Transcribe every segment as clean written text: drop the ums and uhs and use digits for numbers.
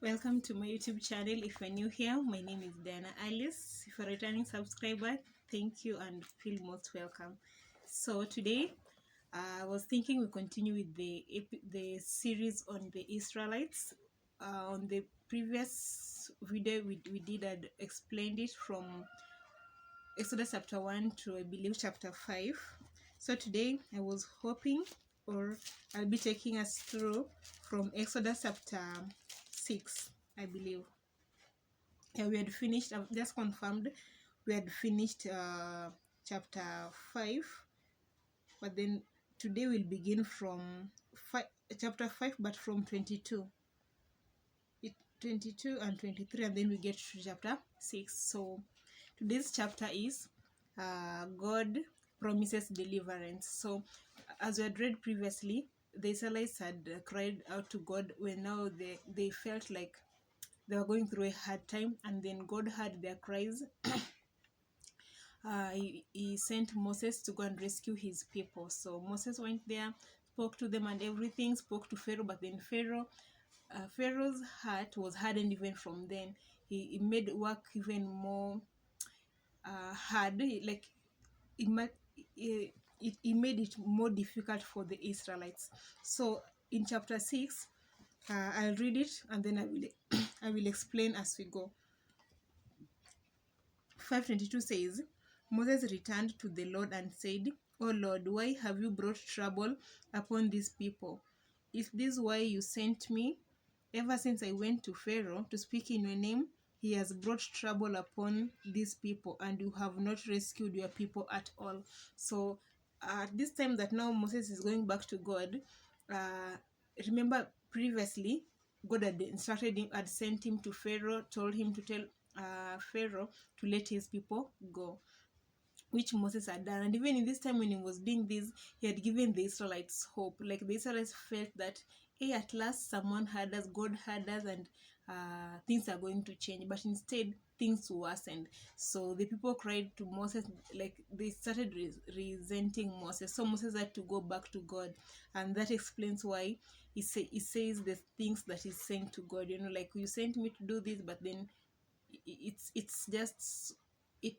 Welcome to my YouTube channel. If you're new here, my name is Diana Alice. If you're a returning subscriber, thank you and feel most welcome. So today, I was thinking we continue with the series on the Israelites. On the previous video we did and explained it from Exodus chapter 1 to I believe chapter 5. So today I was hoping, or I'll be taking us through from Exodus chapter 6, I believe. Yeah, we had finished, I've just confirmed we had finished chapter 5, but then today we'll begin from chapter 5, but from 22. 22 and 23, and then we get to chapter 6. So today's chapter is God promises deliverance. So as we had read previously, the Israelites had cried out to God when now they felt like they were going through a hard time, and then God heard their cries. He sent Moses to go and rescue his people. So Moses went there, spoke to them and everything, spoke to Pharaoh, but then Pharaoh's heart was hardened even from then. He made work even more hard. Like it made it more difficult for the Israelites. So in chapter 6, I'll read it and then I will I will explain as we go. 5:22 says, Moses returned to the Lord and said, O Lord, why have you brought trouble upon these people? Is this why you sent me? Ever since I went to Pharaoh to speak in your name, he has brought trouble upon these people, and you have not rescued your people at all. So at this time that now Moses is going back to God, uh, remember previously God had instructed him, had sent him to Pharaoh, told him to tell Pharaoh to let his people go, which Moses had done. And even in this time when he was doing this, he had given the Israelites hope. Like the Israelites felt that, hey, at last someone heard us, God heard us, and things are going to change. But instead, things worsened. So the people cried to Moses, like they started resenting Moses. So Moses had to go back to God. And that explains why he says the things that he's saying to God. Like, you sent me to do this, but then it's just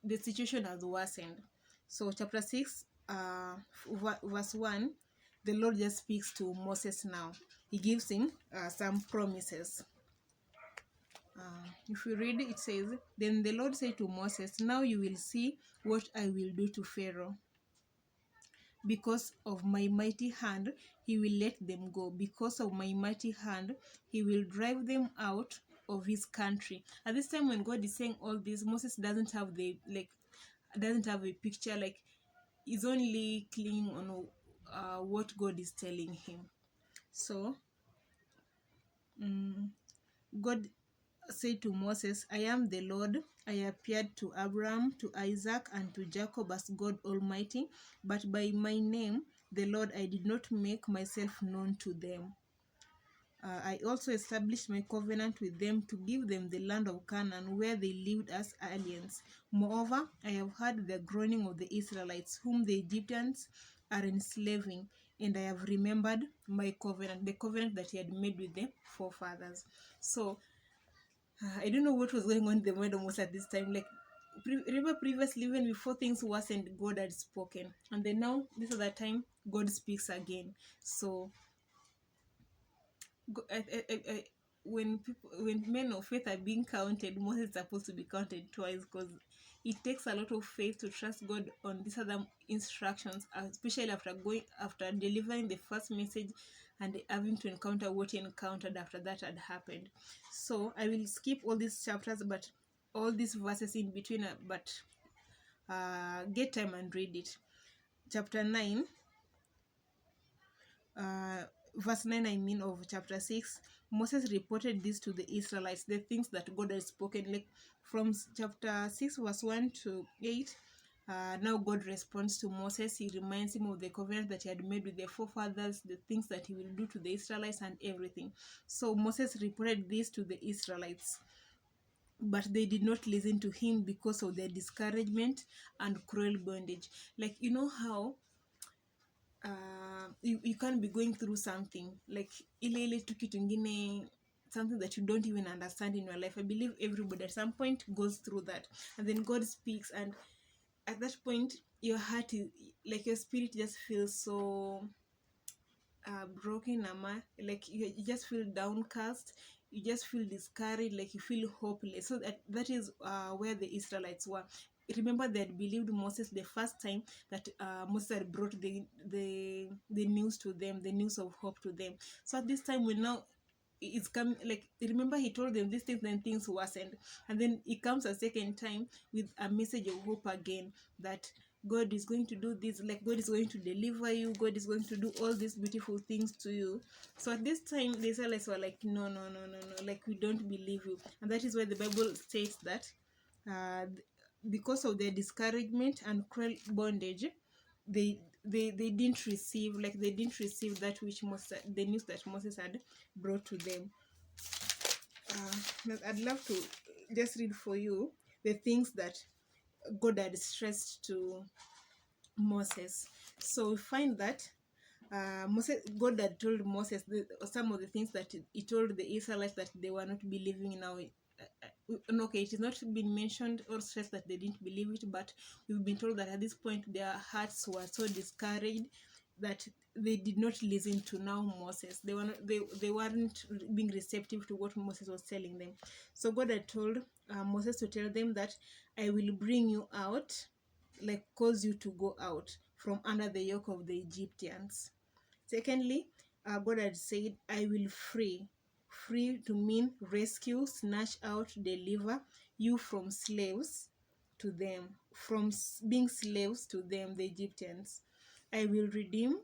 the situation has worsened. So chapter 6 verse 1, the Lord just speaks to Moses now. He gives him some promises. If you read, it says, then the Lord said to Moses, now you will see what I will do to Pharaoh. Because of my mighty hand, he will let them go. Because of my mighty hand, he will drive them out of his country. At this time when God is saying all this, Moses doesn't have a picture. Like, he's only clinging on what God is telling him. So God said to Moses, I am the Lord. I appeared to Abraham, to Isaac, and to Jacob as God Almighty, but by my name, the Lord, I did not make myself known to them. I also established my covenant with them to give them the land of Canaan where they lived as aliens. Moreover, I have heard the groaning of the Israelites, whom the Egyptians are enslaving, and I have remembered my covenant, the covenant that he had made with the forefathers. So I don't know what was going on in the mind of Moses at this time. Like, remember previously, even before things worsened, God had spoken, and then now this other time, God speaks again. So when men of faith are being counted, Moses is supposed to be counted twice, because it takes a lot of faith to trust God on these other instructions, especially after delivering the first message and having to encounter what he encountered after that had happened. So I will skip all these chapters, but all these verses in between, but get time and read it. Chapter 9, verse 9, I mean, of chapter 6, Moses reported this to the Israelites, the things that God had spoken. Like, from chapter 6 verse 1 to 8, now God responds to Moses. He reminds him of the covenant that he had made with their forefathers, the things that he will do to the Israelites and everything. So Moses reported this to the Israelites, but they did not listen to him because of their discouragement and cruel bondage. Like, you know how you can be going through something, like ile tu kitu ingine something that you don't even understand in your life. I believe everybody at some point goes through that, and then God speaks, and at that point your heart is like, your spirit just feels so broken, ama, like you just feel downcast, you just feel discouraged, like you feel hopeless. So that is where the Israelites were. Remember, they had believed Moses the first time that Moses had brought the news to them, the news of hope to them. So at this time, when now it's come, like, remember he told them these things, then things worsened, and then it comes a second time with a message of hope again, that God is going to do this, like God is going to deliver you, God is going to do all these beautiful things to you. So at this time the Israelites were like, no, no, no, no, no, like we don't believe you. And that is why the Bible states that uh, because of their discouragement and cruel bondage, they didn't receive, like they didn't receive that which Moses, the news that Moses had brought to them. I'd love to just read for you the things that God had stressed to Moses. So we find that God had told Moses some of the things that he told the Israelites that they were not believing now. Okay, it is not been mentioned or stressed that they didn't believe it, but we've been told that at this point their hearts were so discouraged that they did not listen to now Moses. They weren't being receptive to what Moses was telling them. So God had told Moses to tell them that I will bring you out, like cause you to go out from under the yoke of the Egyptians. Secondly, God had said, I will free. Free to mean rescue, snatch out, deliver you from slaves to them, from being slaves to them, the Egyptians. I will redeem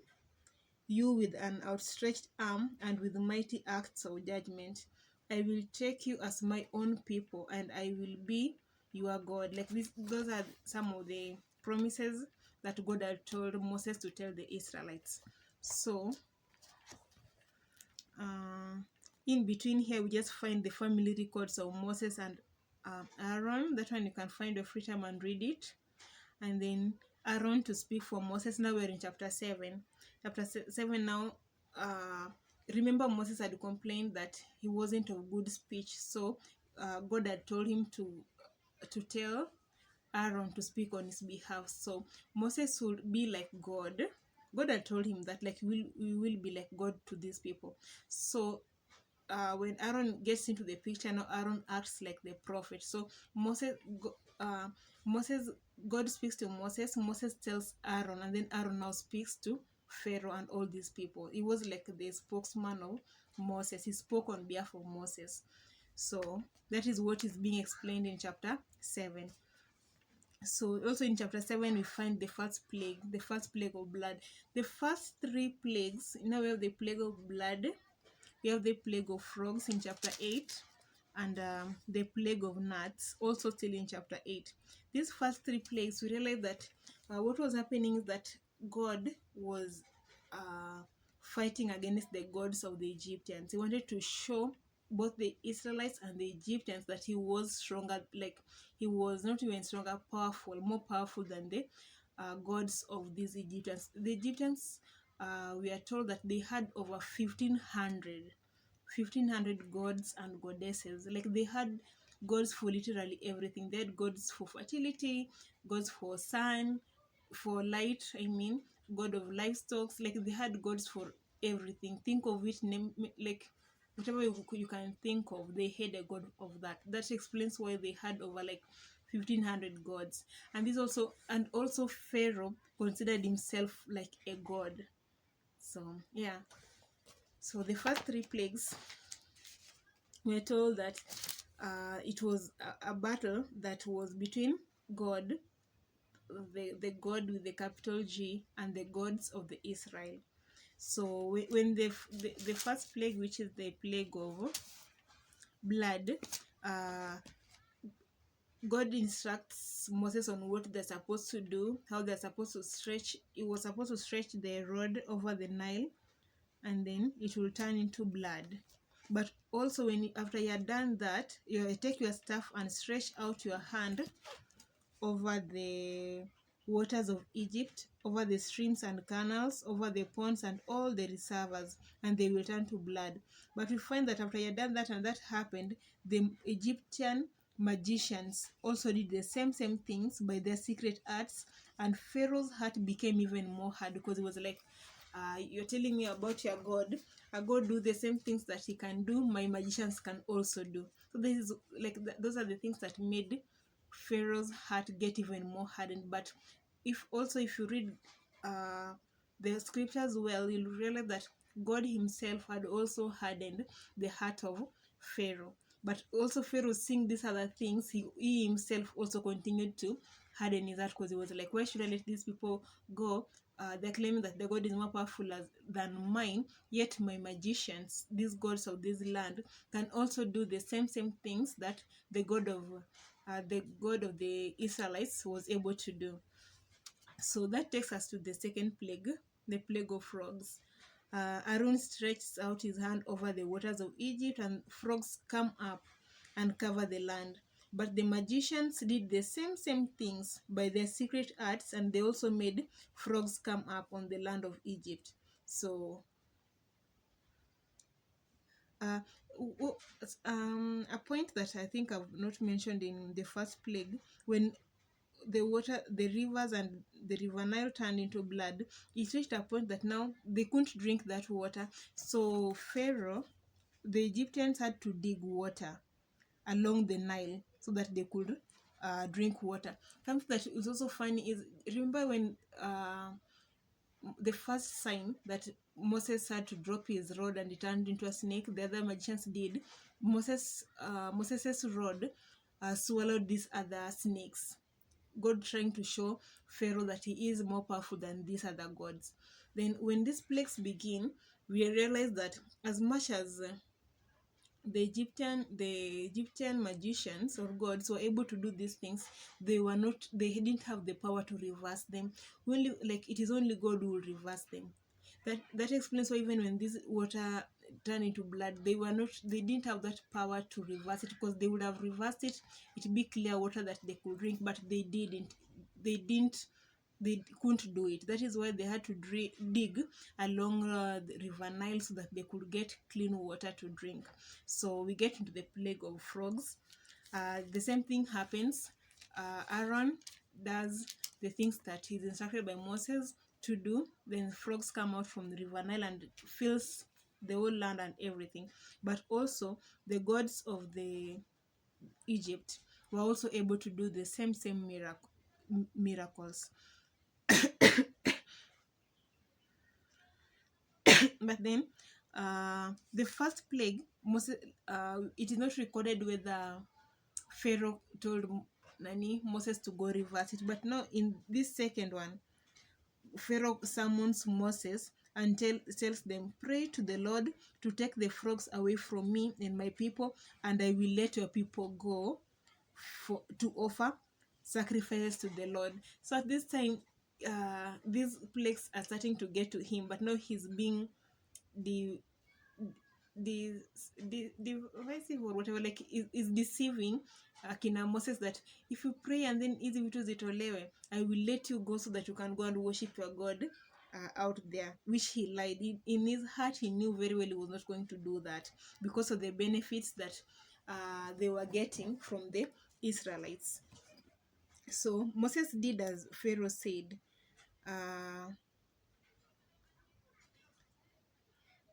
you with an outstretched arm and with mighty acts of judgment. I will take you as my own people, and I will be your God. Like this, those are some of the promises that God had told Moses to tell the Israelites. So, in between here, we just find the family records of Moses and Aaron. That one you can find a free time and read it. And then Aaron to speak for Moses. Now we're in chapter 7. Chapter 7 now, remember Moses had complained that he wasn't of good speech. So God had told him to tell Aaron to speak on his behalf. So Moses would be like God. God had told him that, like, we will be like God to these people. So when Aaron gets into the picture, now Aaron acts like the prophet. So uh, Moses, God speaks to Moses. Moses tells Aaron, and then Aaron now speaks to Pharaoh and all these people. He was like the spokesman of Moses. He spoke on behalf of Moses. So that is what is being explained in chapter 7. So also in chapter 7 we find the first plague of blood. The first three plagues, now we have the plague of blood, we have the plague of frogs in chapter 8, and the plague of gnats also still in chapter 8. These first three plagues, we realize that what was happening is that God was fighting against the gods of the Egyptians. He wanted to show both the Israelites and the Egyptians that he was stronger, like he was not even stronger, more powerful than the gods of these Egyptians. The Egyptians, we are told that they had over 1500 gods and goddesses. Like they had gods for literally everything. They had gods for fertility, gods for sun, for light, I mean, god of livestock. Like they had gods for everything. Think of it, name, like whatever you can think of, they had a god of that. That explains why they had over like 1500 gods. And this also Pharaoh considered himself like a god. So yeah, so the first three plagues, we're told that it was a battle that was between God, the God with the capital G, and the gods of the Israel. So when the first plague, which is the plague of blood, God instructs Moses on what they're supposed to do, how they're supposed to stretch. It was supposed to stretch the rod over the Nile, and then it will turn into blood. But also, after you are done that, you take your staff and stretch out your hand over the waters of Egypt, over the streams and canals, over the ponds and all the reservoirs, and they will turn to blood. But we find that after he had done that and that happened, the Egyptian magicians also did the same things by their secret arts, and Pharaoh's heart became even more hard because it was like, you're telling me about your God. A God do the same things that he can do, my magicians can also do. So this is like those are the things that made Pharaoh's heart get even more hardened. But if you read uh, the scriptures well, you'll realize that God himself had also hardened the heart of Pharaoh. But also Pharaoh seeing these other things, he himself also continued to harden his heart because he was like, why should I let these people go? They're claiming that the God is more powerful than mine, yet my magicians, these gods of this land, can also do the same things that the God of the Israelites was able to do. So that takes us to the second plague, the plague of frogs. Aaron stretches out his hand over the waters of Egypt, and frogs come up and cover the land. But the magicians did the same things by their secret arts, and they also made frogs come up on the land of Egypt. So, uh, a point that I think I've not mentioned in the first plague, when the rivers and the river Nile turned into blood, it reached a point that now they couldn't drink that water. So Pharaoh, the Egyptians had to dig water along the Nile so that they could drink water. Something that is also funny is, remember when the first sign that Moses had to drop his rod and it turned into a snake, the other magicians did. Moses's rod swallowed these other snakes. God trying to show Pharaoh that he is more powerful than these other gods. Then when these plagues begin, we realize that as much as the Egyptian magicians or gods were able to do these things, they didn't have the power to reverse them. Only like it is only God who will reverse them. That explains why even when this water turned into blood, they didn't have that power to reverse it, because they would have reversed it, it'd be clear water that they could drink, but they couldn't do it. That is why they had to dig along the river Nile so that they could get clean water to drink. So we get into the plague of frogs. The same thing happens. Aaron does the things that he's instructed by Moses to do. Then frogs come out from the river Nile and fills the whole land and everything. But also the gods of the Egypt were also able to do the same miracles. But then the first plague, it is not recorded whether Pharaoh told Moses to go reverse it, but now in this second one, Pharaoh summons Moses and tells them, pray to the Lord to take the frogs away from me and my people, and I will let your people go to offer sacrifices to the Lord. So at this time, these plagues are starting to get to him, but now he's being the divisive or whatever, like is deceiving akina Moses that if you pray and then hizi vitu zitolewe, I will let you go so that you can go and worship your God out there, which he lied. In his heart he knew very well he was not going to do that because of the benefits that they were getting from the Israelites. So Moses did as Pharaoh said.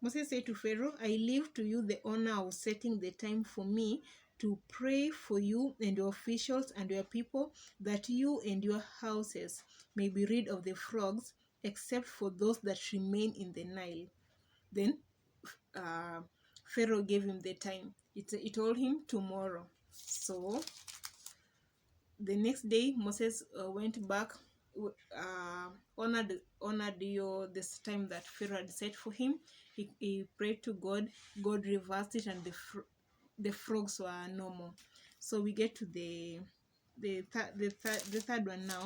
Moses said to Pharaoh, I leave to you the honor of setting the time for me to pray for you and your officials and your people, that you and your houses may be rid of the frogs, except for those that remain in the Nile. Then Pharaoh gave him the time. He told him tomorrow. So the next day, Moses went back, honored this time that Pharaoh had set for him. He prayed to God. God reversed it, and the frogs were normal. So we get to the third one now,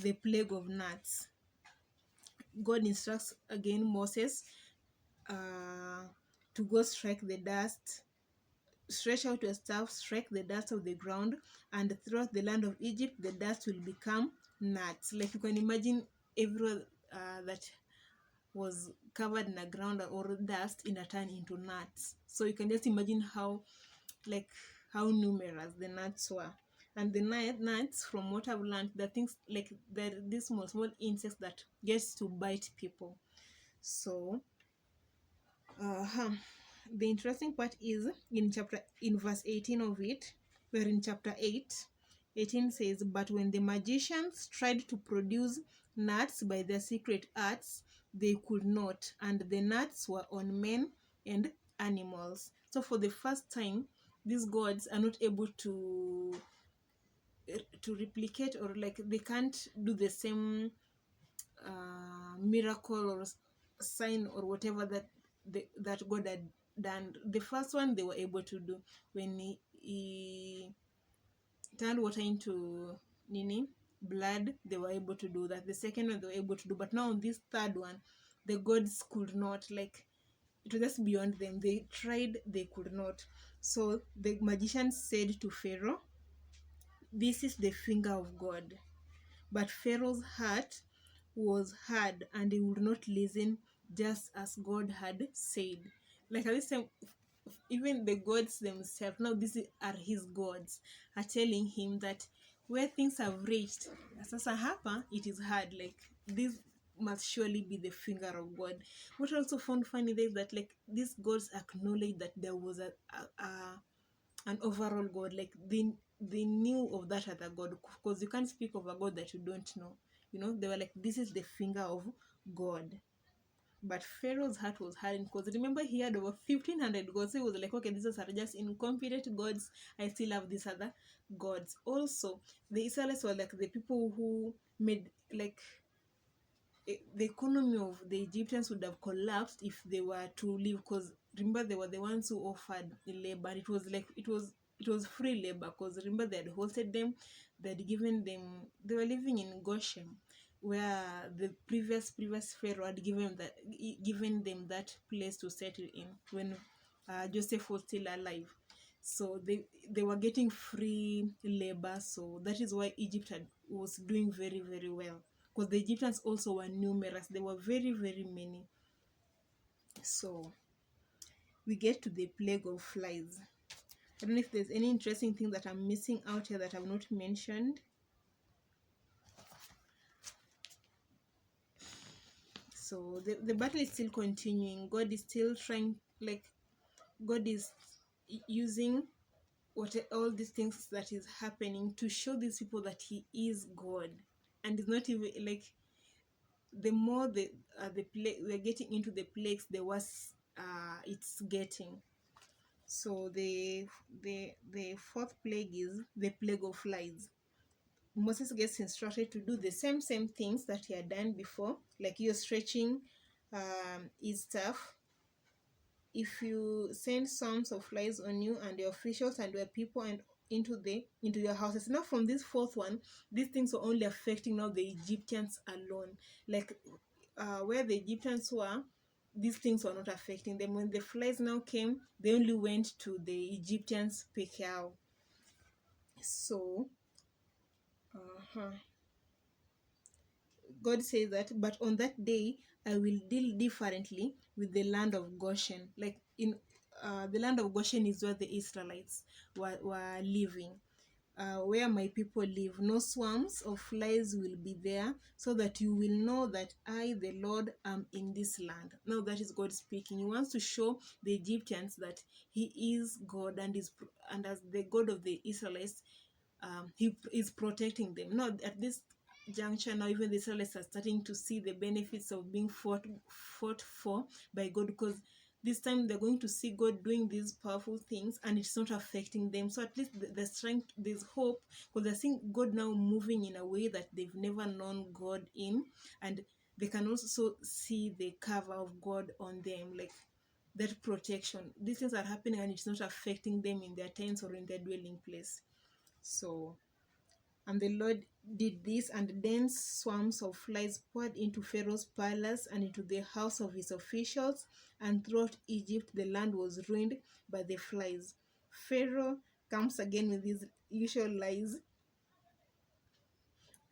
the plague of gnats. God instructs again Moses to go strike the dust. Stretch out your staff, strike the dust of the ground, and throughout the land of Egypt the dust will become gnats. Like you can imagine everywhere that was covered in the ground or dust in a turn into gnats. So you can just imagine like how numerous the gnats were. And the gnats, from what I've learned, the things like they're these small insects that gets to bite people. So uh, the interesting part is in verse 18 of it. We're in chapter 8. 18 says, but when the magicians tried to produce nuts by their secret arts, they could not, and the nuts were on men and animals. So for the first time, these gods are not able to replicate, or like they can't do the same miracle or sign or whatever that God had done. The first one they were able to do when he turned water into nini blood. They were able to do that. The second one they were able to do, but now on this third one, the gods could not. Like it was just beyond them. They tried, they could not. So the magician said to Pharaoh, "This is the finger of God." But Pharaoh's heart was hard and he would not listen, just as God had said. Like at this time, even the gods themselves, now these are his gods, are telling him that where things have reached, sasa hapa, it is hard. Like this must surely be the finger of God. What I also found funny there is that like these gods acknowledge that there was an overall God. Like they knew of that other God, because you can't speak of a God that you don't know. They were like, this is the finger of God. But Pharaoh's heart was hardened, because remember he had over 1,500 gods. So he was like, okay, these are just incompetent gods. I still have these other gods. Also, the Israelites were like the people who made like the economy of the Egyptians would have collapsed if they were to leave, because remember they were the ones who offered the labor. It was free labor, because remember they had hosted them, they had given them, they were living in Goshen, where the previous Pharaoh had given them that place to settle in when Joseph was still alive. So they were getting free labor. So that is why was doing very, very well, because the Egyptians also were numerous. They were very, very many. So we get to the plague of flies. I don't know if there's any interesting thing that I'm missing out here that I've not mentioned. So the battle is still continuing. God is still trying, like God is using all these things that is happening to show these people that he is God. And it's not even like, the more they're getting into the plagues, the worse it's getting. So the fourth plague is the plague of flies. Moses gets instructed to do the same things that he had done before, like you're stretching his staff. If you send swarms of flies on you and your officials and your people and into your houses. Now from this fourth one, these things were only affecting now the Egyptians alone. Like where the Egyptians were, these things were not affecting them. When the flies now came, they only went to the Egyptians' pekao. So God says that, but on that day I will deal differently with the land of Goshen. Like in the land of Goshen is where the Israelites were living. Where my people live, no swarms of flies will be there, so that you will know that I, the Lord, am in this land. Now that is God speaking. He wants to show the Egyptians that he is God, and as the God of the Israelites, he is protecting them. Now at this juncture, now even the Israelites are starting to see the benefits of being fought for by God, because this time they're going to see God doing these powerful things and it's not affecting them. So at least there's strength, there's hope, because they're seeing God now moving in a way that they've never known God in, and they can also see the cover of God on them, like that protection. These things are happening and it's not affecting them in their tents or in their dwelling place. So, and the Lord did this, and dense swarms of flies poured into Pharaoh's palace and into the house of his officials, and throughout Egypt the land was ruined by the flies. Pharaoh comes again with his usual lies.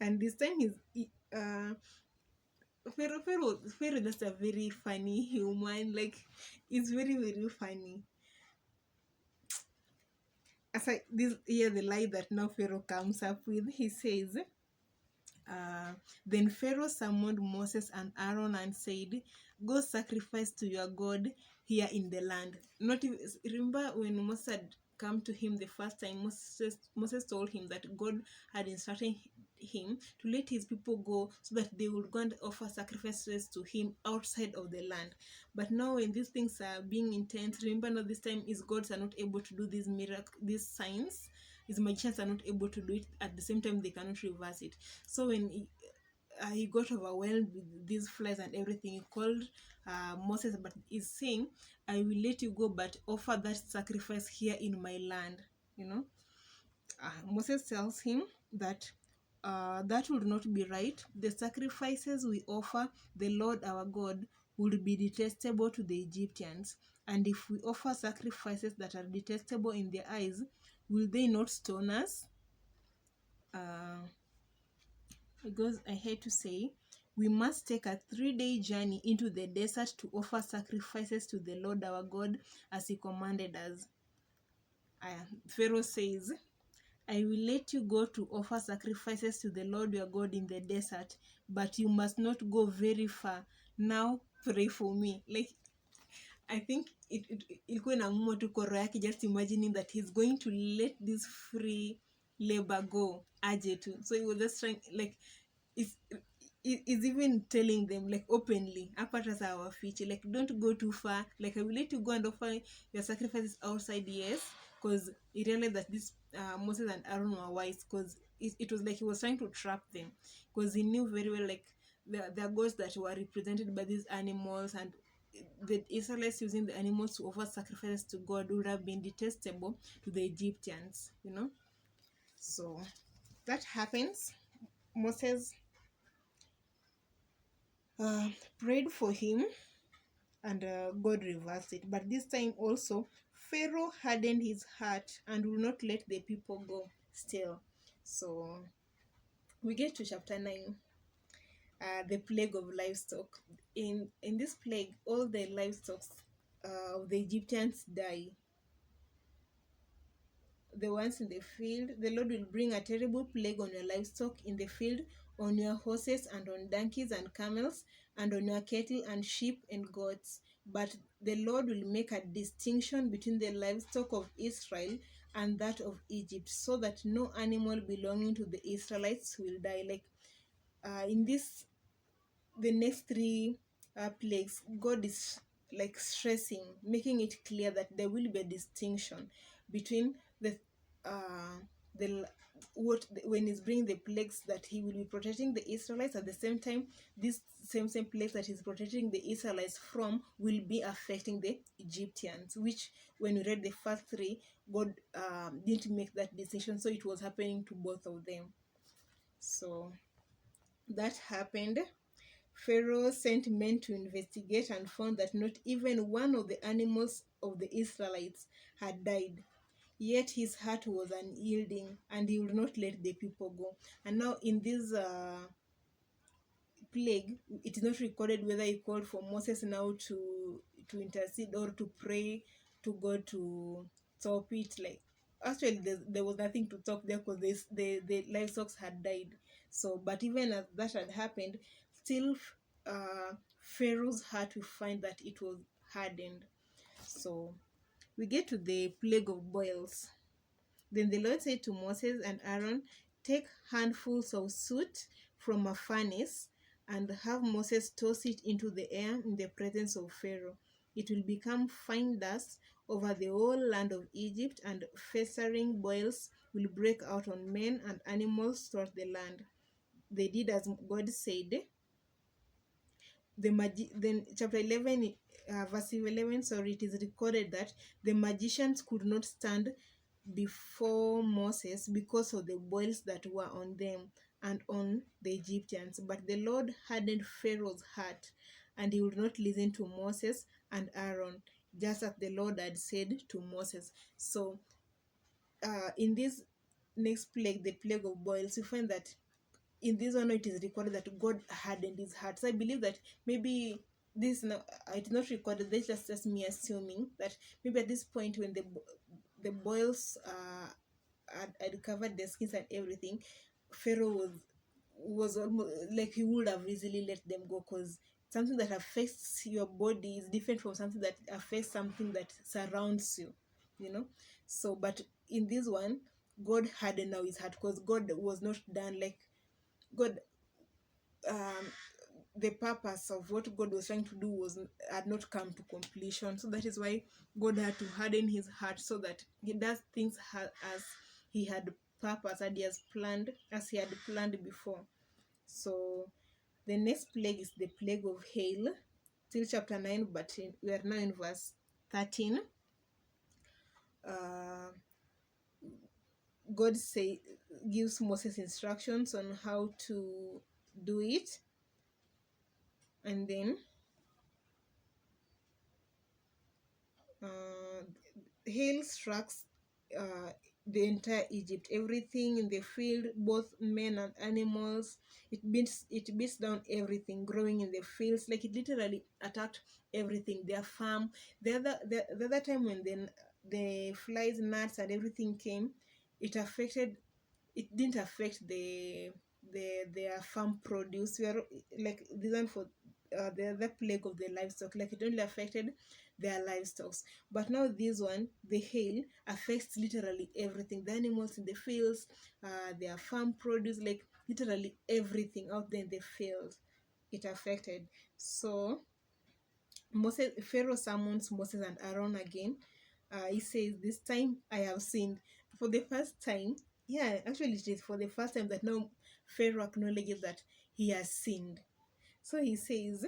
And this time Pharaoh just a very funny human. Like, it's very very funny. As I this here the lie that now Pharaoh comes up with, he says, uh, then Pharaoh summoned Moses and Aaron and said, go sacrifice to your God here in the land. Not even, remember when Moses had come to him the first time, Moses told him that God had instructed him to let his people go so that they would go and offer sacrifices to him outside of the land. But now when these things are being intense, remember now this time is gods are not able to do these miracles, these signs. His magicians are not able to do it at the same time, they cannot reverse it. So when he got overwhelmed with these flies and everything, he called Moses, but he's saying, I will let you go, but offer that sacrifice here in my land. You know, Moses tells him that that would not be right. The sacrifices we offer the Lord our God would be detestable to the Egyptians. And if we offer sacrifices that are detestable in their eyes, will they not stone us? Uh, it goes ahead to say, we must take a 3-day journey into the desert to offer sacrifices to the Lord our God as he commanded us. Pharaoh says, I will let you go to offer sacrifices to the Lord your God in the desert, but you must not go very far. Now pray for me. Like, I think ilikuwa inaamua tu koro yake, just imagining that he's going to let this free labor go aje tu. So he was just trying, like, it's, is even telling them like openly, apart as our feature, like, don't go too far. Like, I will let you go and offer your sacrifices outside, yes, because he realized that this Moses and Aaron were wise, because it was like he was trying to trap them, because he knew very well, like, the gods that were represented by these animals, and the Israelites using the animals to offer sacrifices to God would have been detestable to the Egyptians, you know. So that happens. Moses uh, prayed for him, and God reversed it. But this time also, Pharaoh hardened his heart and would not let the people go still. So we get to chapter 9, the plague of livestock. In this plague, all the livestock of the Egyptians die. The ones in the field, the Lord will bring a terrible plague on your livestock in the field, on your horses and on donkeys and camels, and on your cattle and sheep and goats. But the Lord will make a distinction between the livestock of Israel and that of Egypt, so that no animal belonging to the Israelites will die. Like, in this, the next three plagues, God is like stressing, making it clear that there will be a distinction between uh, the what when he's bringing the plagues, that he will be protecting the Israelites. At the same time, this same plagues that he's protecting the Israelites from will be affecting the Egyptians, which when we read the first three, God didn't make that distinction, so it was happening to both of them. So that happened. Pharaoh sent men to investigate and found that not even one of the animals of the Israelites had died. Yet his heart was unyielding, and he would not let the people go. And now, in this plague, it is not recorded whether he called for Moses now to intercede or to pray to God to stop it. Like, actually, there was nothing to talk there, because the livestock had died. So, but even as that had happened, still Pharaoh's heart, we find that it was hardened. So we get to the plague of boils. Then the Lord said to Moses and Aaron, take handfuls of soot from a furnace and have Moses toss it into the air in the presence of Pharaoh. It will become fine dust over the whole land of Egypt, and festering boils will break out on men and animals throughout the land. They did as God said. Then chapter 11, verse 11, sorry, it is recorded that the magicians could not stand before Moses because of the boils that were on them and on the Egyptians. But the Lord hardened Pharaoh's heart, and he would not listen to Moses and Aaron, just as the Lord had said to Moses. So in this next plague, the plague of boils, you find that in this one it is recorded that God hardened his heart. So I believe that maybe this no, it's not recorded. This is just me assuming that maybe at this point when the boils had covered the skins and everything, Pharaoh was almost like he would have easily let them go, because something that affects your body is different from something that affects something that surrounds you, you know. So but in this one, God hardened now his heart, because God was not done, like God, um the purpose of what God was trying to do was had not come to completion. So that is why God had to harden his heart, so that he does things as he had purpose, as he had planned before. So the next plague is the plague of hail, till chapter 9, but we are now in verse 13. uh, God gives Moses instructions on how to do it, and then uh, hail strikes uh, the entire Egypt, everything in the field, both men and animals. It beats down everything growing in the fields. Like it literally attacked everything. Their farm. The other time when the flies, gnats, and everything came, it affected. It didn't affect their farm produce. We are like this one for the plague of the livestock. Like it only affected their livestock. But now this one, the hail, affects literally everything. The animals in the fields, their farm produce, like literally everything out there in the field, it affected. So Pharaoh summons Moses and Aaron again. He says, "This time I have sinned." For the first time, yeah, actually it is for the first time that now Pharaoh acknowledges that he has sinned. So he says,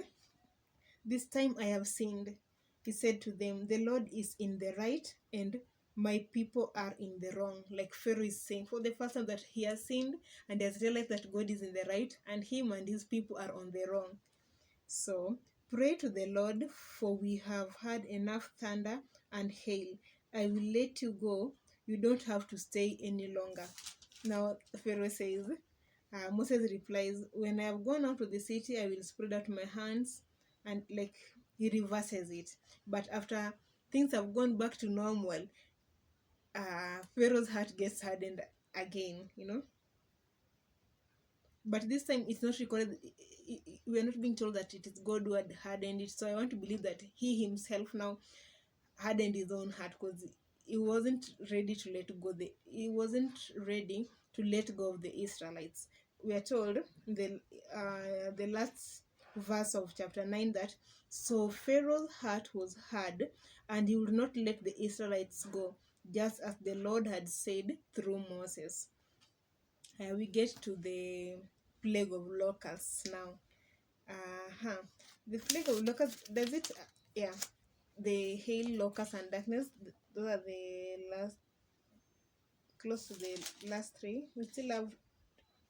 "This time I have sinned." He said to them, "The Lord is in the right and my people are in the wrong." Like Pharaoh is saying for the first time that he has sinned and has realized that God is in the right and him and his people are on the wrong. So pray to the Lord, for we have had enough thunder and hail. I will let you go. You don't have to stay any longer. Now Pharaoh says, Moses replies, "When I have gone out of the city, I will spread out my hands," and like he reverses it. But after things have gone back to normal, Pharaoh's heart gets hardened again, you know. But this time it's not recorded. We are not being told that it is God who had hardened it. So I want to believe that he himself now hardened his own heart, because he wasn't ready to let go. He wasn't ready to let go of the Israelites. We are told in the last verse of chapter 9 that so Pharaoh's heart was hard, and he would not let the Israelites go, just as the Lord had said through Moses. We get to the plague of locusts now. Uh-huh. The plague of locusts, does it? Yeah. The hail, locusts, and darkness. Those are the last, close to the last three. We still have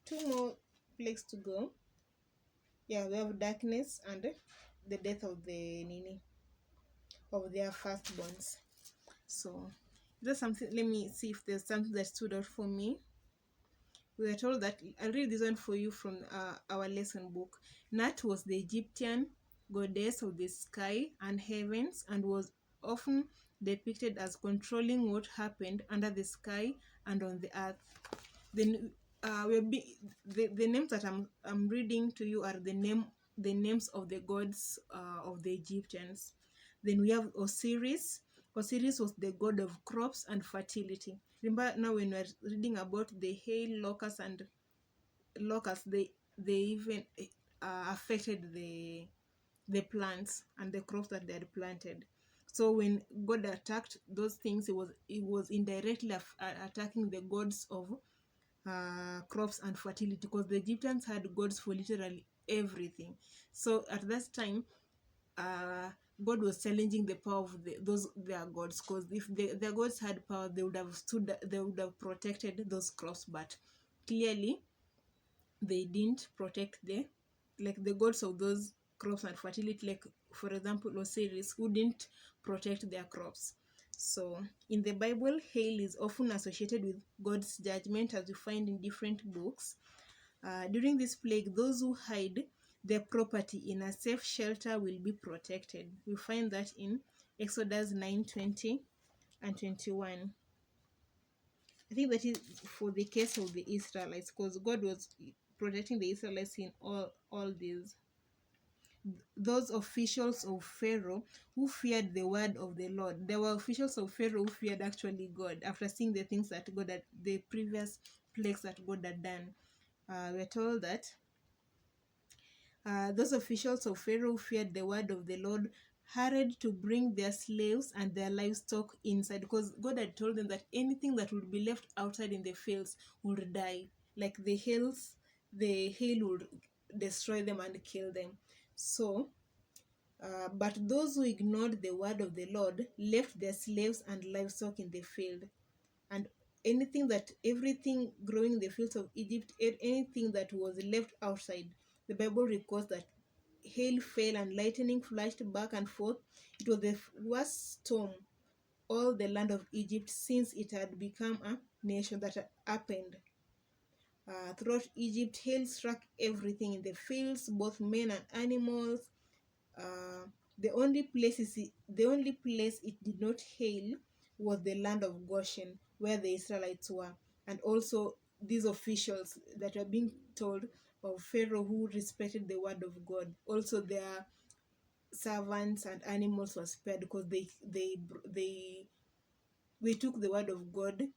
two more plagues to go. Yeah, we have darkness and the death of the Nini, of their firstborns. So, there's something. Let me see if there's something that stood out for me. We were told that, I'll read this one for you from our lesson book. Nat was the Egyptian goddess of the sky and heavens, and was often depicted as controlling what happened under the sky and on the earth. Then the names that I'm reading to you are the names of the gods of the Egyptians. Then we have Osiris. Osiris was the god of crops and fertility. Remember now when we're reading about the hail, locusts, they even affected the plants and the crops that they had planted. So when God attacked those things, it was indirectly attacking the gods of crops and fertility, because the Egyptians had gods for literally everything. So at that time, uh, God was challenging the power of those their gods, because if their gods had power, they would have protected those crops, but clearly they didn't protect the gods of those crops and fertility, like for example Osiris, who didn't protect their crops. So in the Bible, hail is often associated with God's judgment, as you find in different books. During this plague, those who hide their property in a safe shelter will be protected. We find that in Exodus 9:20 and 21. I think that is for the case of the Israelites, because God was protecting the Israelites in all these. Those officials of Pharaoh who feared the word of the Lord. There were officials of Pharaoh who feared actually God after seeing the things that God had, the previous plagues that God had done. We're told that those officials of Pharaoh who feared the word of the Lord hurried to bring their slaves and their livestock inside, because God had told them that anything that would be left outside in the fields would die. Like the hail would destroy them and kill them. So, but those who ignored the word of the Lord left their slaves and livestock in the field. And everything growing in the fields of Egypt, anything that was left outside, the Bible records that hail fell and lightning flashed back and forth. It was the worst storm all the land of Egypt since it had become a nation that had happened. Throughout Egypt, hail struck everything in the fields, both men and animals. Uh, the only place it did not hail was the land of Goshen, where the Israelites were, and also these officials that are being told of Pharaoh who respected the word of God. Also, their servants and animals were spared because they took the word of God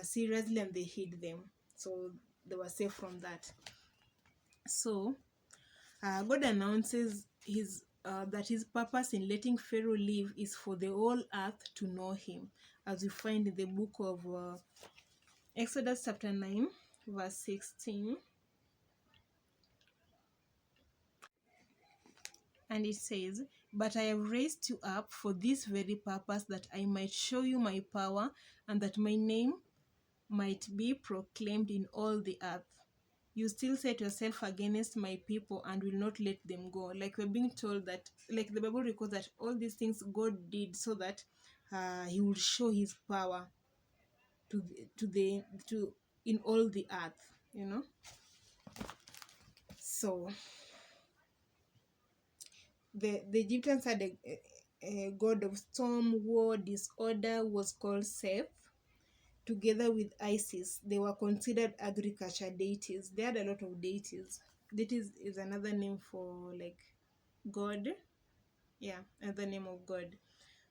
seriously and they hid them, so they were safe from that. So God announces that his purpose in letting Pharaoh live is for the whole earth to know him, as we find in the book of Exodus chapter 9, verse 16. And it says, "But I have raised you up for this very purpose, that I might show you my power, and that my name might be proclaimed in all the earth. You still set yourself against my people and will not let them go." Like we're being told that, like the Bible records that all these things God did so that he will show his power to in all the earth. So the Egyptians had a god of storm, war, disorder, was called Seth. Together with Isis, they were considered agriculture deities. They had a lot of deities. Deities is another name for like God. Yeah, another name of God.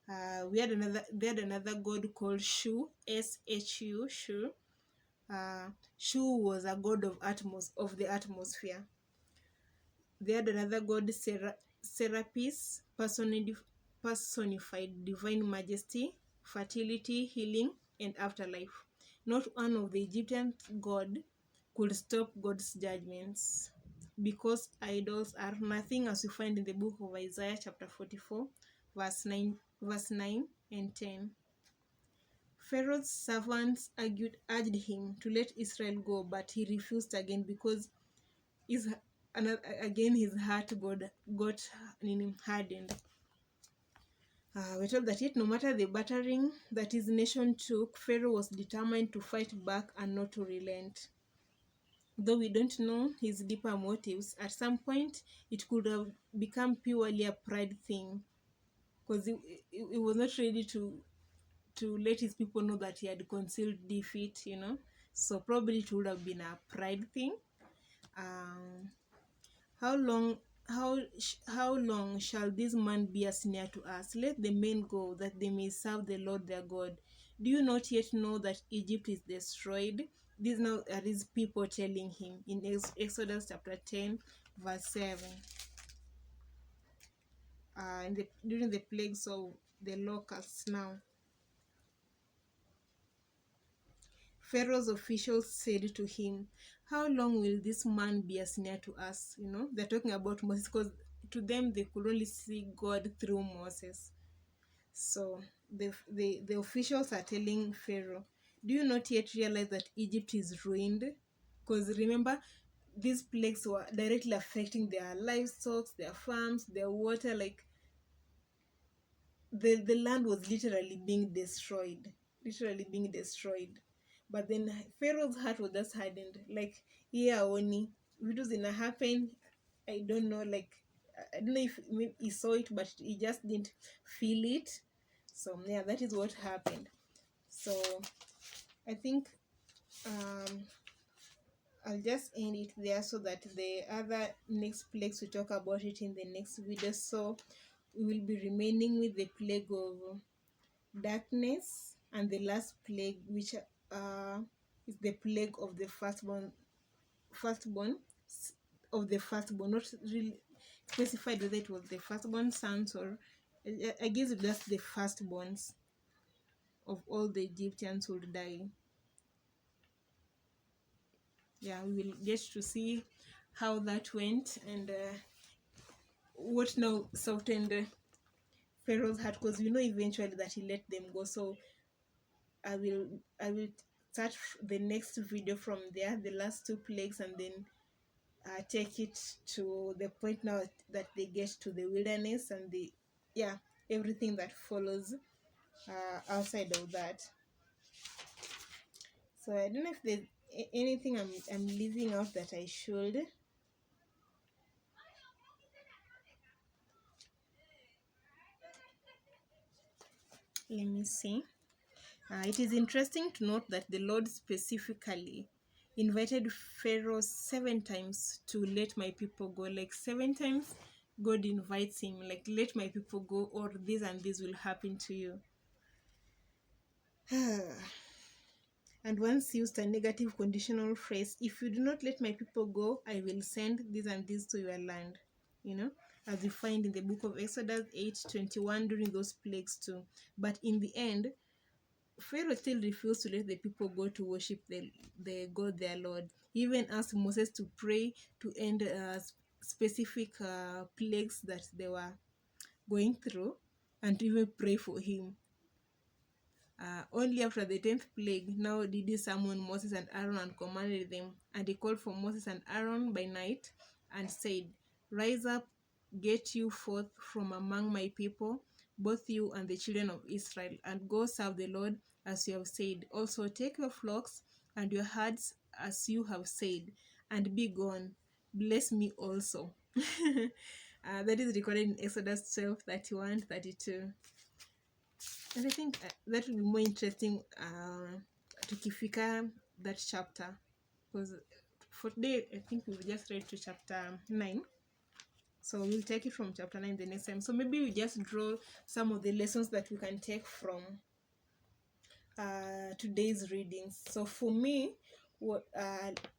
They had another god called Shu, Shu, Shu. Shu was a god of the atmosphere. They had another god, Serapis, personified divine majesty, fertility, healing, and afterlife. Not one of the Egyptian god could stop God's judgments, because idols are nothing, as we find in the book of Isaiah chapter 44, verse 9 and 10. Pharaoh's servants urged him to let Israel go, but he refused again because his heart got hardened. We're told that yet, no matter the battering that his nation took, Pharaoh was determined to fight back and not to relent. Though we don't know his deeper motives, at some point it could have become purely a pride thing, because he was not ready to let his people know that he had concealed defeat. So probably it would have been a pride thing. How long shall this man be a snare to us? Let the men go, that they may serve the Lord their God. Do you not yet know that Egypt is destroyed? These now are his people telling him in Exodus chapter 10, verse 7. During the plagues of the locusts now, Pharaoh's officials said to him, "How long will this man be a snare to us?" They're talking about Moses, because to them they could only see God through Moses. So the officials are telling Pharaoh, "Do you not yet realize that Egypt is ruined?" Because remember, these plagues were directly affecting their livestock, their farms, their water. Like the land was literally being destroyed. But then Pharaoh's heart was just hardened. Like, yeah, only it was gonna happen. I don't know. Like, I don't know if maybe he saw it, but he just didn't feel it. So yeah, that is what happened. So I think um, I'll just end it there so that the other next plagues we talk about it in the next video. So we will be remaining with the plague of darkness, and the last plague, which is the plague of the firstborn of the firstborn. Not really specified whether it was the firstborn sons or I guess it's just the firstborns of all the Egyptians would die. Yeah, we will get to see how that went, and what now softened Pharaoh's heart, because we know eventually that he let them go. So I will start the next video from there, the last two plagues, and then take it to the point now that they get to the wilderness and the everything that follows outside of that. So I don't know if there's anything I'm leaving out that I should. Let me see. It is interesting to note that the Lord specifically invited Pharaoh 7 times to let my people go. Like 7 times, God invites him, like, let my people go, or this and this will happen to you. And once used a negative conditional phrase, if you do not let my people go, I will send this and this to your land. As we find in the book of Exodus 8:21 during those plagues too. But in the end, Pharaoh still refused to let the people go to worship the God, their Lord. He even asked Moses to pray to end specific plagues that they were going through, and to even pray for him. Only after the 10th plague, now did he summon Moses and Aaron and commanded them. And he called for Moses and Aaron by night and said, rise up, get you forth from among my people, both you and the children of Israel, and go serve the Lord as you have said. Also take your flocks and your herds as you have said, and be gone. Bless me also. That is recorded in Exodus 12:31-32. And I think that will be more interesting tukifika that chapter, because for today I think we've just read to chapter 9. So we'll take it from chapter 9 the next time. So maybe we just draw some of the lessons that we can take from today's readings. So for me, what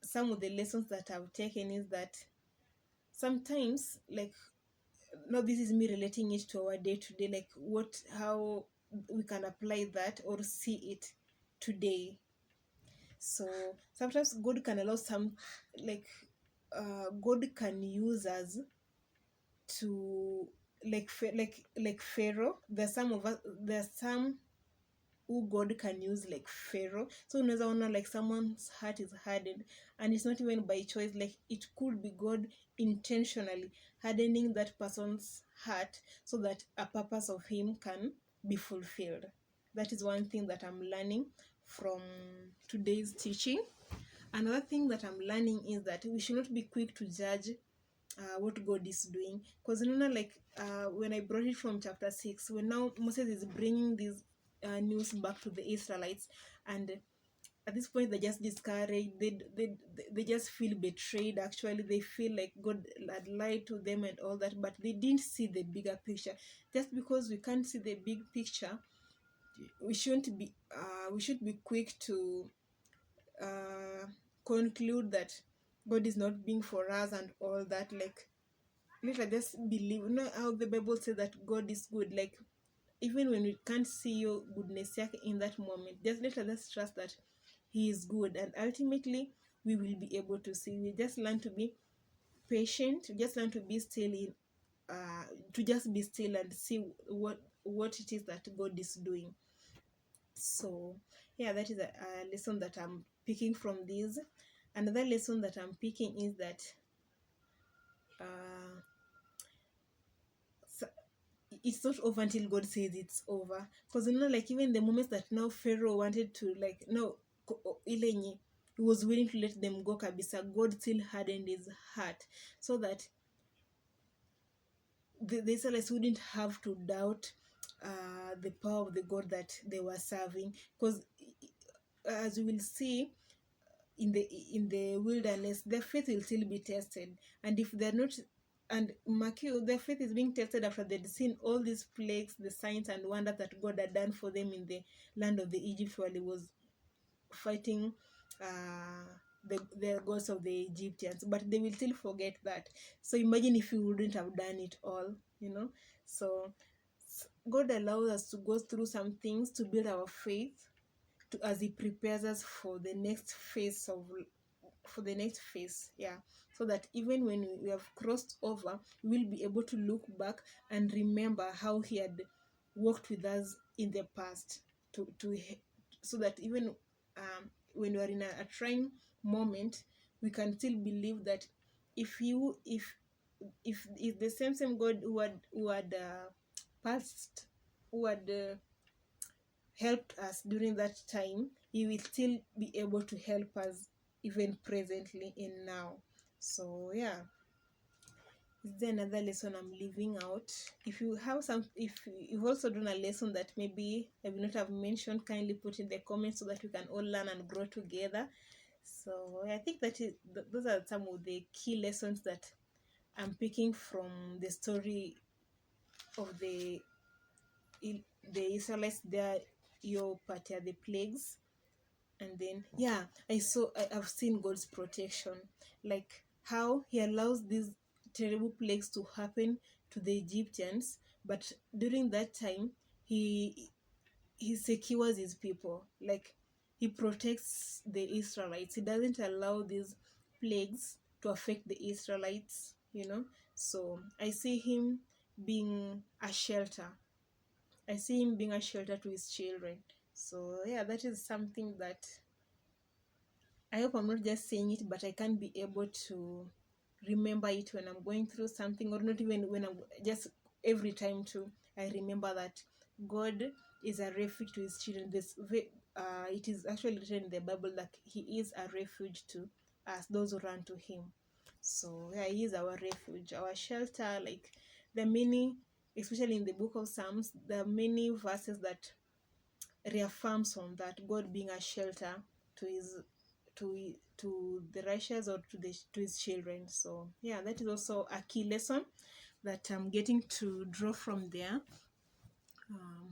some of the lessons that I've taken is that sometimes, like, no, this is me relating it to our day to day, like how we can apply that or see it today. So sometimes God can allow God can use us to, like Pharaoh. There's some who God can use, like Pharaoh. So unaweza ona like someone's heart is hardened, and it's not even by choice. Like, it could be God intentionally hardening that person's heart so that a purpose of him can be fulfilled. That is one thing that I'm learning from today's teaching. Another thing that I'm learning is that we should not be quick to judge what God is doing, because when I brought it from chapter 6, when now Moses is bringing these news back to the Israelites, and at this point they're just discouraged. They just feel betrayed. Actually, they feel like God had lied to them and all that, but they didn't see the bigger picture. Just because we can't see the big picture, we should be quick to conclude that God is not being for us and all that. Like, let us just believe. How the Bible says that God is good. Like, even when we can't see your goodness in that moment, just let us just trust that he is good, and ultimately we will be able to see. We just learn to be patient. We just learn to be still to just be still and see what it is that God is doing. So yeah, that is a lesson that I'm picking from this. Another lesson that I'm picking is that it's not over until God says it's over. Because like even the moments that now Pharaoh wanted to, like, no, ile yenye he was willing to let them go kabisa, God still hardened his heart so that the Israelites wouldn't have to doubt the power of the God that they were serving, because as we will see in the wilderness, their faith will still be tested, and if they're not, and mark you, their faith is being tested after they'd seen all these plagues, the signs and wonders that God had done for them in the land of the Egypt while he was fighting the gods of the Egyptians, but they will still forget that. So imagine if you wouldn't have done it all, you know. So God allows us to go through some things to build our faith, as he prepares us for the next phase yeah, so that even when we have crossed over, we'll be able to look back and remember how he had worked with us in the past, to so that even when we are in a trying moment, we can still believe that if you if the same God who had passed who had helped us during that time, he will still be able to help us even presently in now. So yeah, is there another lesson I'm leaving out? If you have some, if you've also done a lesson that maybe I will not have mentioned, kindly put in the comments so that we can all learn and grow together. So I think that those are some of the key lessons that I'm picking from the story of the Israelites there, your party, the plagues. And then yeah, I've seen God's protection, like how he allows these terrible plagues to happen to the Egyptians, but during that time he secures his people, like he protects the Israelites. He doesn't allow these plagues to affect the Israelites, you know. So I see him being a shelter. I see him being a shelter to his children. So yeah, that is something that I hope I'm not just saying it, but I can be able to remember it when I'm going through something, or not even when I'm just every time too. I remember that God is a refuge to his children. It is actually written in the Bible that he is a refuge to us, those who run to him. So yeah, he is our refuge, our shelter. Like the many, especially in the book of Psalms, there are many verses that reaffirms on that, God being a shelter to his to the righteous, or to his children. So yeah, that is also a key lesson that I'm getting to draw from there.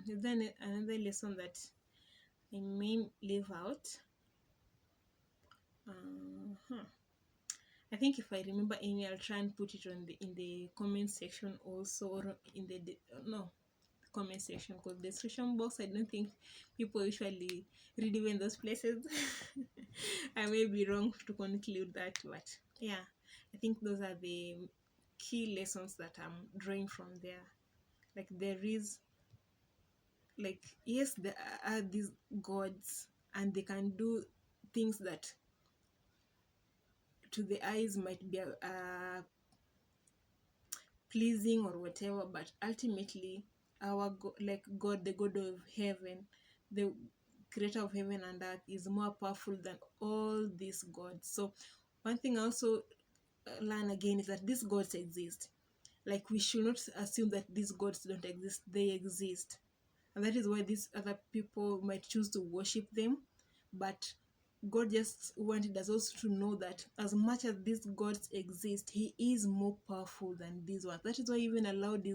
Then another lesson that I may leave out. I think if I remember any, I'll try and put it in the comment section also, or in the no comment section, because the description box, I don't think people usually read even those places. I may be wrong to conclude that, but yeah, I think those are the key lessons that I'm drawing from there. Like there is, like, yes, there are these gods and they can do things that to the eyes might be pleasing or whatever, but ultimately our like God, the God of heaven, the creator of heaven and earth, is more powerful than all these gods. So one thing I also learn again is that these gods exist. Like we should not assume that these gods don't exist. They exist, and that is why these other people might choose to worship them. But God just wanted us also to know that as much as these gods exist, he is more powerful than these ones. That is why he even allowed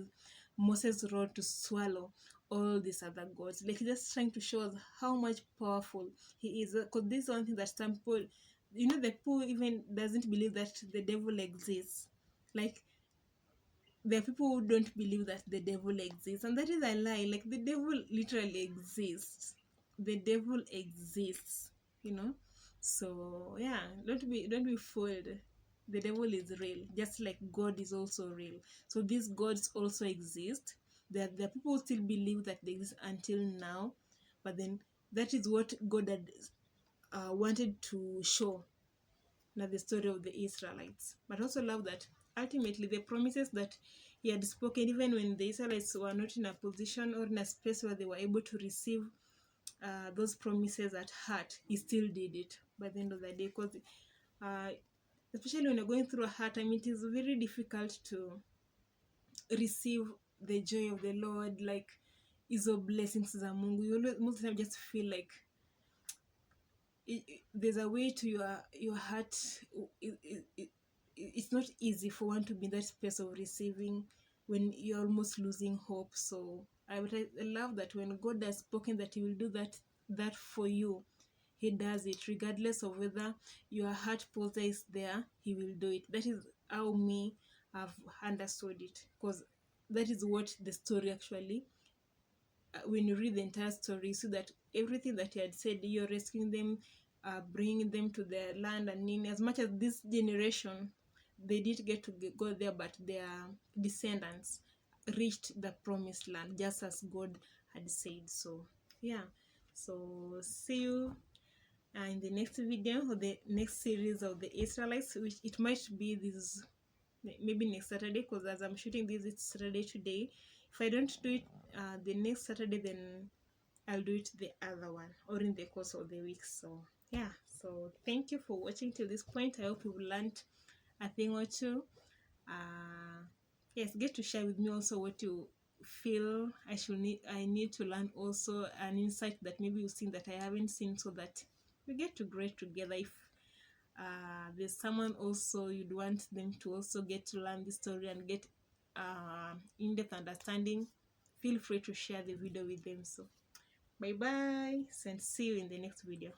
Moses' rod to swallow all these other gods. Like he's just trying to show us how much powerful he is. Because this is one thing that some people, you know, the people even doesn't believe that the devil exists. Like there are people who don't believe that the devil exists, and that is a lie. Like the devil literally exists. The devil exists, you know. So yeah, don't be fooled. The devil is real, just like God is also real. So these gods also exist. There are people who still believe that they exist until now, but then that is what God had wanted to show, not the story of the Israelites. But also love that ultimately the promises that he had spoken, even when the Israelites were not in a position or in a space where they were able to receive those promises at heart, he still did it by the end of the day. Because especially when you're going through a hard time, it is very difficult to receive the joy of the Lord, like hizo blessings za Mungu. You always, most of the time, just feel like there's a way to your heart. It's not easy for one to be in that space of receiving when you're almost losing hope. So I love that when God has spoken that he will do that for you, he does it regardless of whether your heart posture is there. He will do it. That is how I've understood it, because that is what the story actually, when you read the entire story, you see that everything that he had said, you're rescuing them, bringing them to their land, and in as much as this generation, they did get to go there, but their descendants reached the promised land just as God had said. So yeah, so see you in the next video, or the next series of the Israelites, which it might be this maybe next Saturday, because as I'm shooting this, it's Saturday today. If I don't do it the next Saturday, then I'll do it the other one, or in the course of the week. So yeah, so thank you for watching till this point. I hope you've learned a thing or two. Yes, get to share with me also what you feel I need to learn, also an insight that maybe you've seen that I haven't seen, so that we get to grow together. If there's someone also you'd want them to also get to learn this story and get in-depth understanding, feel free to share the video with them. So bye bye, and see you in the next video.